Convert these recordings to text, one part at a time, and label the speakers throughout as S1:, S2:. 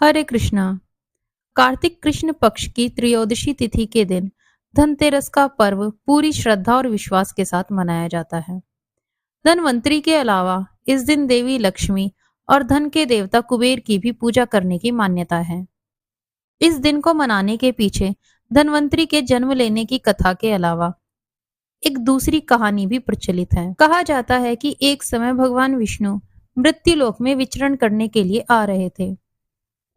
S1: हरे कृष्णा। कार्तिक कृष्ण पक्ष की त्रयोदशी तिथि के दिन धनतेरस का पर्व पूरी श्रद्धा और विश्वास के साथ मनाया जाता है। धनवंतरी के अलावा इस दिन देवी लक्ष्मी और धन के देवता कुबेर की भी पूजा करने की मान्यता है। इस दिन को मनाने के पीछे धनवंतरी के जन्म लेने की कथा के अलावा एक दूसरी कहानी भी प्रचलित है। कहा जाता है कि एक समय भगवान विष्णु मृत्युलोक में विचरण करने के लिए आ रहे थे।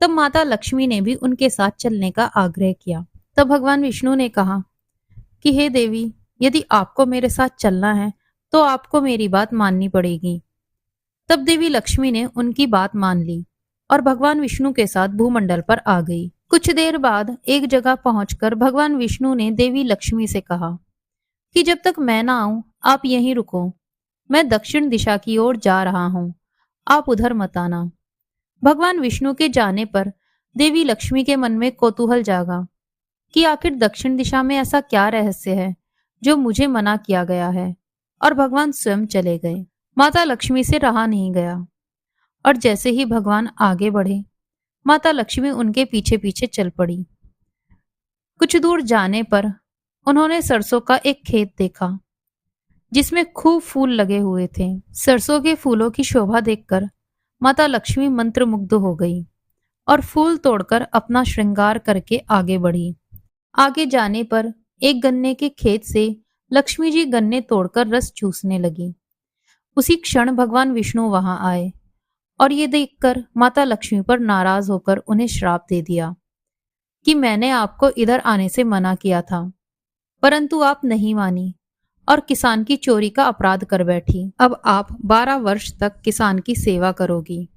S1: तब माता लक्ष्मी ने भी उनके साथ चलने का आग्रह किया। तब भगवान विष्णु ने कहा कि हे देवी, यदि आपको मेरे साथ चलना है तो आपको मेरी बात माननी पड़ेगी। तब देवी लक्ष्मी ने उनकी बात मान ली और भगवान विष्णु के साथ भूमंडल पर आ गई। कुछ देर बाद एक जगह पहुंचकर भगवान विष्णु ने देवी लक्ष्मी से कहा कि जब तक मैं ना आऊं आप यहीं रुको। मैं दक्षिण दिशा की ओर जा रहा हूं, आप उधर मत आना। भगवान विष्णु के जाने पर देवी लक्ष्मी के मन में कौतूहल जागा कि आखिर दक्षिण दिशा में ऐसा क्या रहस्य है जो मुझे मना किया गया है, और भगवान स्वयं चले गए। माता लक्ष्मी से रहा नहीं गया और जैसे ही भगवान आगे बढ़े, माता लक्ष्मी उनके पीछे पीछे चल पड़ी। कुछ दूर जाने पर उन्होंने सरसों का एक खेत देखा जिसमें खूब फूल लगे हुए थे। सरसों के फूलों की शोभा देखकर माता लक्ष्मी मंत्रमुग्ध हो गई और फूल तोड़कर अपना श्रृंगार करके आगे बढ़ी। आगे जाने पर एक गन्ने के खेत से लक्ष्मी जी गन्ने तोड़कर रस चूसने लगी। उसी क्षण भगवान विष्णु वहां आए और ये देखकर माता लक्ष्मी पर नाराज होकर उन्हें श्राप दे दिया कि मैंने आपको इधर आने से मना किया था, परंतु आप नहीं मानी और किसान की चोरी का अपराध कर बैठी। अब आप 12 वर्ष तक किसान की सेवा करोगी।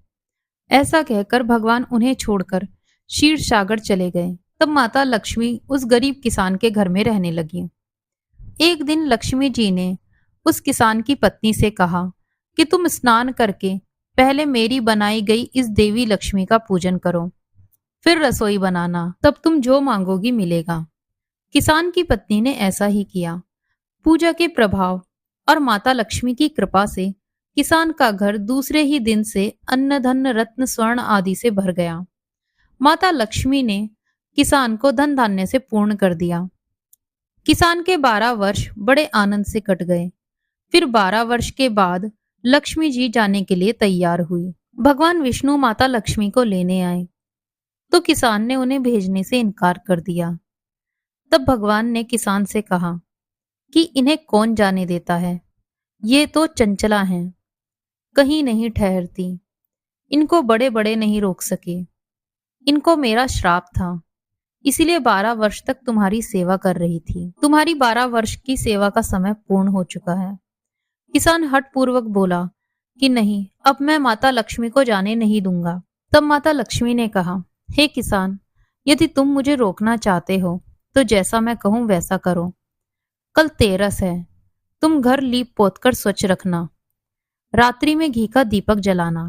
S1: ऐसा कहकर भगवान उन्हें छोड़कर क्षीर सागर चले गए। तब माता लक्ष्मी उस गरीब किसान के घर में रहने लगी। एक दिन लक्ष्मी जी ने उस किसान की पत्नी से कहा कि तुम स्नान करके पहले मेरी बनाई गई इस देवी लक्ष्मी का पूजन करो, फिर रसोई बनाना, तब तुम जो मांगोगी मिलेगा। किसान की पत्नी ने ऐसा ही किया। पूजा के प्रभाव और माता लक्ष्मी की कृपा से किसान का घर दूसरे ही दिन से अन्न धन रत्न स्वर्ण आदि से भर गया। माता लक्ष्मी ने किसान को धन धान्य से पूर्ण कर दिया। किसान के 12 वर्ष बड़े आनंद से कट गए। फिर 12 वर्ष के बाद लक्ष्मी जी जाने के लिए तैयार हुई। भगवान विष्णु माता लक्ष्मी को लेने आए तो किसान ने उन्हें भेजने से इनकार कर दिया। तब भगवान ने किसान से कहा कि इन्हें कौन जाने देता है, ये तो चंचला हैं, कहीं नहीं ठहरती, इनको बड़े बड़े नहीं रोक सके। इनको मेरा श्राप था, इसीलिए 12 वर्ष तक तुम्हारी सेवा कर रही थी। तुम्हारी 12 वर्ष की सेवा का समय पूर्ण हो चुका है। किसान हठ पूर्वक बोला कि नहीं, अब मैं माता लक्ष्मी को जाने नहीं दूंगा। तब माता लक्ष्मी ने कहा, हे किसान, यदि तुम मुझे रोकना चाहते हो तो जैसा मैं कहूं वैसा करो। कल तेरस है, तुम घर लीप पोत कर स्वच्छ रखना, रात्रि में घी का दीपक जलाना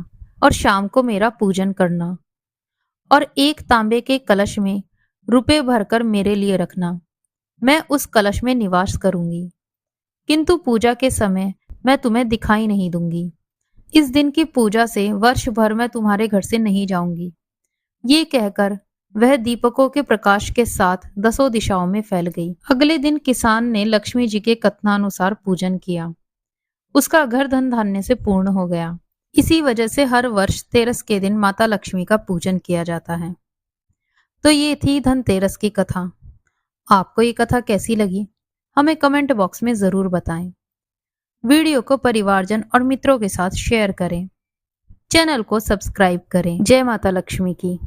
S1: और शाम को मेरा पूजन करना, और एक तांबे के कलश में रुपए भरकर मेरे लिए रखना। मैं उस कलश में निवास करूंगी, किंतु पूजा के समय मैं तुम्हें दिखाई नहीं दूंगी। इस दिन की पूजा से वर्ष भर मैं तुम्हारे घर से नहीं जाऊंगी। ये कहकर वह दीपकों के प्रकाश के साथ 10 दिशाओं में फैल गई। अगले दिन किसान ने लक्ष्मी जी के कथनानुसार पूजन किया। उसका घर धन धान्य से पूर्ण हो गया। इसी वजह से हर वर्ष तेरस के दिन माता लक्ष्मी का पूजन किया जाता है। तो ये थी धनतेरस की कथा। आपको ये कथा कैसी लगी हमें कमेंट बॉक्स में जरूर बताएं। वीडियो को परिवारजन और मित्रों के साथ शेयर करें। चैनल को सब्सक्राइब करें। जय माता लक्ष्मी की।